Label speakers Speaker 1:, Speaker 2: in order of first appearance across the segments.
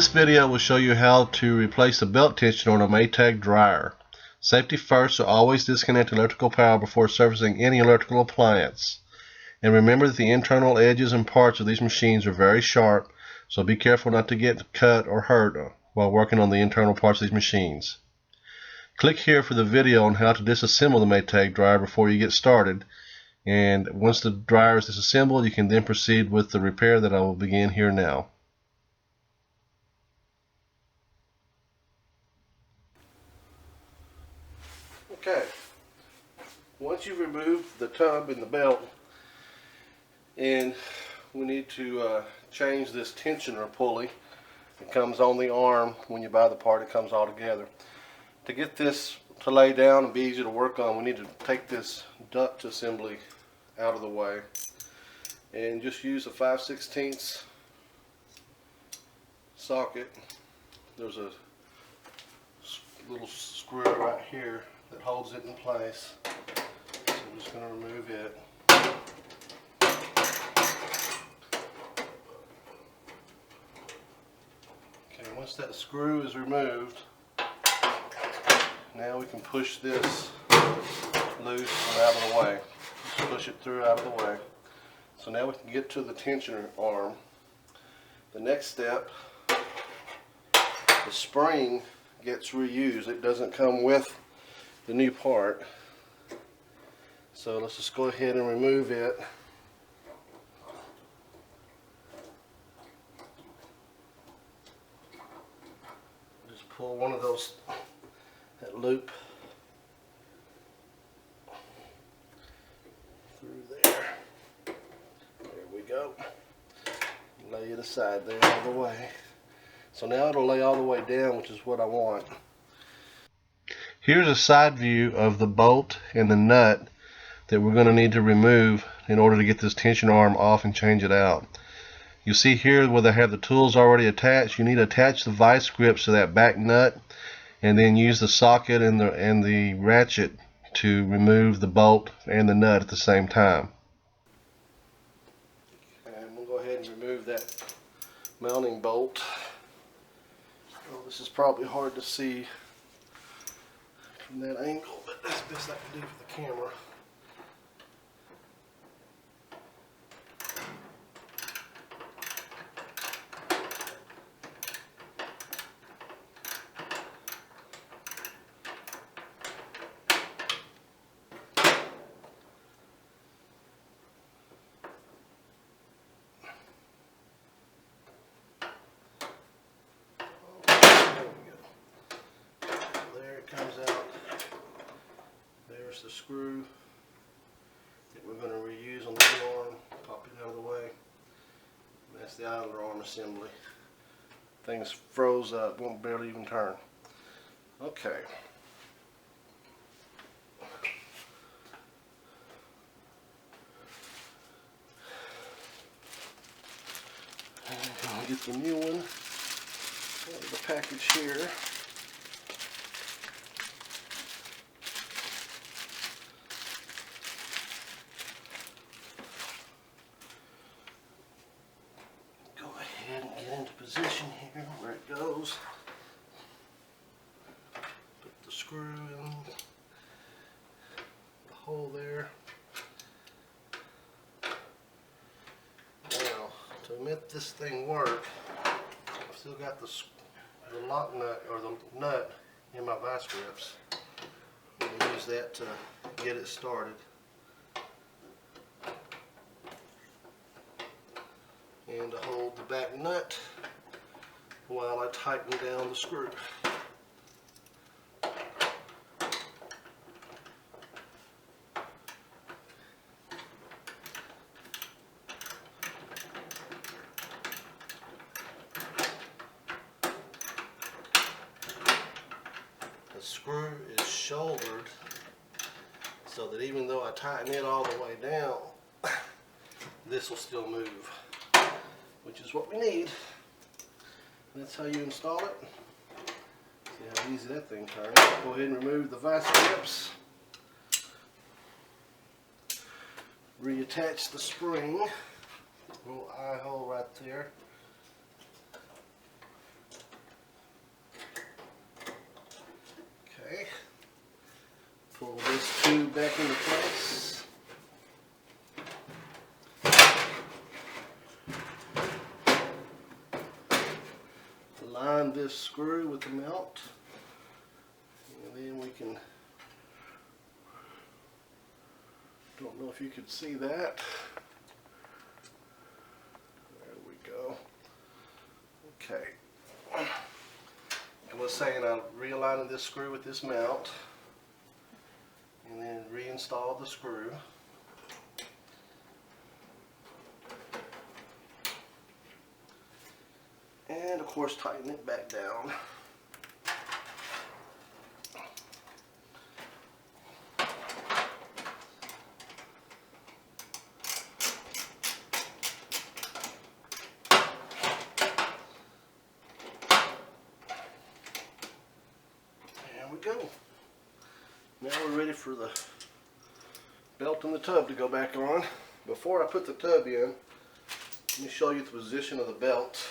Speaker 1: This video will show you how to replace the belt tensioner on a Maytag dryer. Safety first, so always disconnect electrical power before servicing any electrical appliance. And remember that the internal edges and parts of these machines are very sharp, so be careful not to get cut or hurt while working on the internal parts of these machines. Click here for the video on how to disassemble the Maytag dryer before you get started. And once the dryer is disassembled, you can then proceed with the repair that I will begin here now. Okay, once you've removed the tub and the belt, and we need to change this tensioner pulley. It comes on the arm. When you buy the part, it comes all together. To get this to lay down and be easy to work on, we need to take this duct assembly out of the way and just use a 5/16 socket. There's a little screw right here that holds it in place. So I'm just going to remove it. Okay, once that screw is removed, now we can push this loose and out of the way. Just push it through out of the way. So now we can get to the tensioner arm. The next step, the spring gets reused. It doesn't come with the new part. So let's just go ahead and remove it. Just pull one of those, that loop through there. There we go. Lay it aside there all the way. So now it'll lay all the way down, which is what I want. Here's a side view of the bolt and the nut that we're going to need to remove in order to get this tension arm off and change it out. You see here where they have the tools already attached. You need to attach the vice grips to that back nut and then use the socket and the ratchet to remove the bolt and the nut at the same time. And we'll go ahead and remove that mounting bolt. Well, this is probably hard to see from that angle, but that's the best I can do for the camera. The screw that we're going to reuse on the new arm. Pop it out of the way. And that's the idler arm assembly. Things froze up, won't barely even turn. Okay. I'm going to get the new one out of the package here. Position here where it goes. Put the screw in the hole there. Now, to make this thing work, I've still got the lock nut or the nut in my vice grips. I'm going to use that to get it started. And to hold the back nut while I tighten down the screw. The screw is shouldered so that even though I tighten it all the way down, this will still move, which is what we need. That's how you install it. See how easy that thing turns. Go ahead and remove the vice grips. Reattach the spring. Little eye hole right there. Pull this tube back into place. Align this screw with the mount, and then we can, don't know if you could see that. There we go. Okay. I was saying I'm realigning this screw with this mount, and then reinstall the screw. And of course tighten it back down. There we go. Now we're ready for the belt and the tub to go back on. Before I put the tub in, let me show you the position of the belt.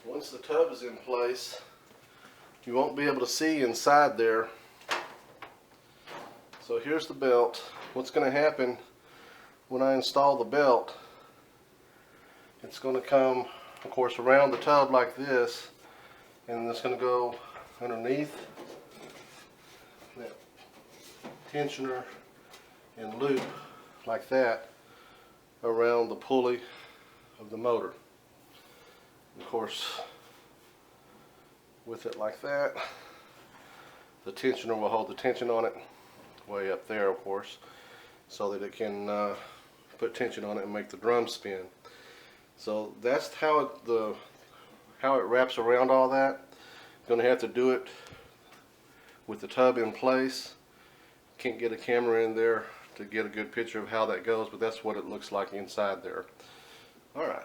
Speaker 1: Once the tub is in place, you won't be able to see inside there. So here's the belt. What's going to happen when I install the belt, it's going to come, of course, around the tub like this, and it's going to go underneath that tensioner and loop like that around the pulley of the motor. Of course, with it like that, the tensioner will hold the tension on it way up there, of course, so that it can put tension on it and make the drum spin. So that's how it wraps around all that. Going to have to do it with the tub in place. Can't get a camera in there to get a good picture of how that goes, but that's what it looks like inside there. All right.